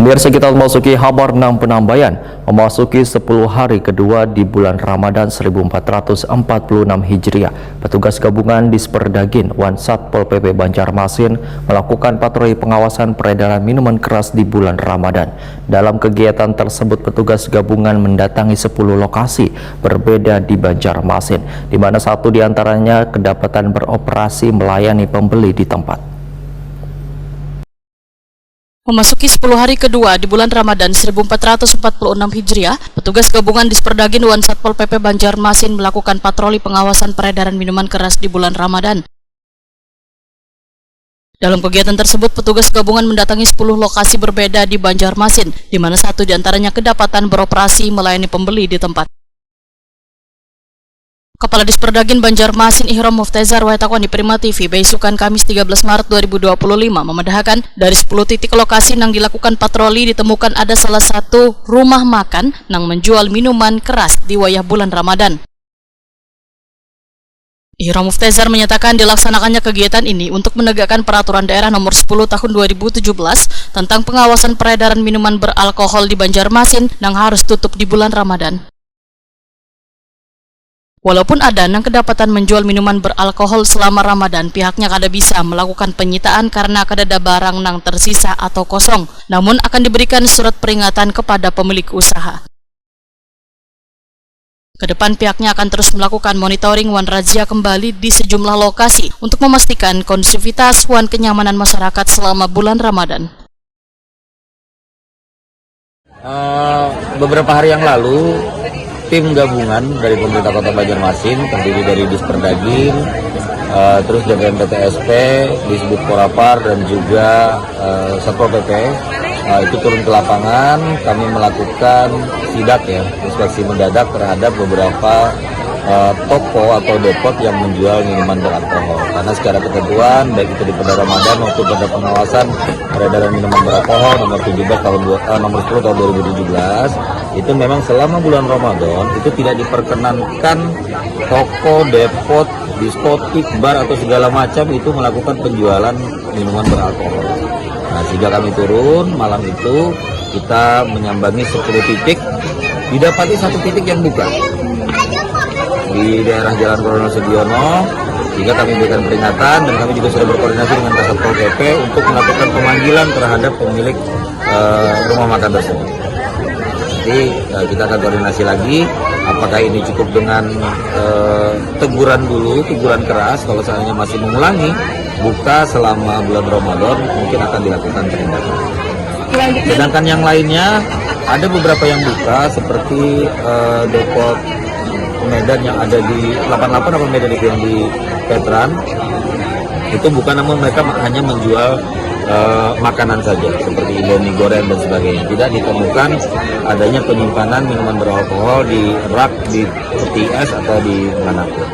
Pemirsa, kita memasuki kabar 6 penambahan. Memasuki 10 hari kedua di bulan Ramadan 1446 Hijriah, petugas gabungan Disperdagin Wan Satpol PP Banjarmasin melakukan patroli pengawasan peredaran minuman keras di bulan Ramadan. Dalam kegiatan tersebut, petugas gabungan mendatangi 10 lokasi berbeda di Banjarmasin, di mana satu diantaranya kedapatan beroperasi melayani pembeli di tempat. Memasuki 10 hari kedua di bulan Ramadan 1446 Hijriah, petugas gabungan Disperdagin Wan Satpol PP Banjarmasin melakukan patroli pengawasan peredaran minuman keras di bulan Ramadan. Dalam kegiatan tersebut, petugas gabungan mendatangi 10 lokasi berbeda di Banjarmasin, di mana satu diantaranya kedapatan beroperasi melayani pembeli di tempat. Kepala Disperdagin Banjarmasin Ihram Muftezar Waitakwan di Prima TV besukan Kamis 13 Maret 2025 memedahkan dari 10 titik lokasi yang dilakukan patroli ditemukan ada salah satu rumah makan yang menjual minuman keras di wayah bulan Ramadan. Ihram Muftezar menyatakan dilaksanakannya kegiatan ini untuk menegakkan peraturan daerah nomor 10 tahun 2017 tentang pengawasan peredaran minuman beralkohol di Banjarmasin yang harus tutup di bulan Ramadan. Walaupun ada yang kedapatan menjual minuman beralkohol selama Ramadan, pihaknya kada bisa melakukan penyitaan karena kada ada barang yang tersisa atau kosong, namun akan diberikan surat peringatan kepada pemilik usaha. Kedepan pihaknya akan terus melakukan monitoring wan razia kembali di sejumlah lokasi untuk memastikan kondusivitas wan kenyamanan masyarakat selama bulan Ramadan. Beberapa hari yang lalu, tim gabungan dari pemerintah Kota Banjarmasin terdiri dari Disperdagin, terus dari PTSP, Disbud Porapar dan juga Satpol PP itu turun ke lapangan. Kami melakukan sidak inspeksi mendadak terhadap beberapa toko atau depot yang menjual minuman beralkohol. Karena secara ketentuan baik itu di pada Ramadan maupun pada pengawasan peredaran minuman beralkohol nomor 10 tahun 2017 itu memang selama bulan Ramadan itu tidak diperkenankan toko, depot, diskotik, bar atau segala macam itu melakukan penjualan minuman beralkohol. Nah, sehingga kami turun malam itu kita menyambangi 10 titik, didapati satu titik yang buka di daerah Jalan Kolonel Sugiono, sehingga kami berikan peringatan dan kami juga sudah berkoordinasi dengan Satpol PP untuk melakukan pemanggilan terhadap pemilik rumah makan tersebut. Nanti kita akan koordinasi lagi apakah ini cukup dengan teguran dulu, teguran keras. Kalau seandainya masih mengulangi buka selama bulan Ramadan mungkin akan dilakukan penindakan. Sedangkan yang lainnya ada beberapa yang buka seperti depot Medan yang ada di 88 atau Medan itu yang di Petran itu bukan, namun mereka hanya menjual makanan saja seperti Indomie goreng dan sebagainya. Tidak ditemukan adanya penyimpanan minuman beralkohol di rak, di peti es atau di manapun.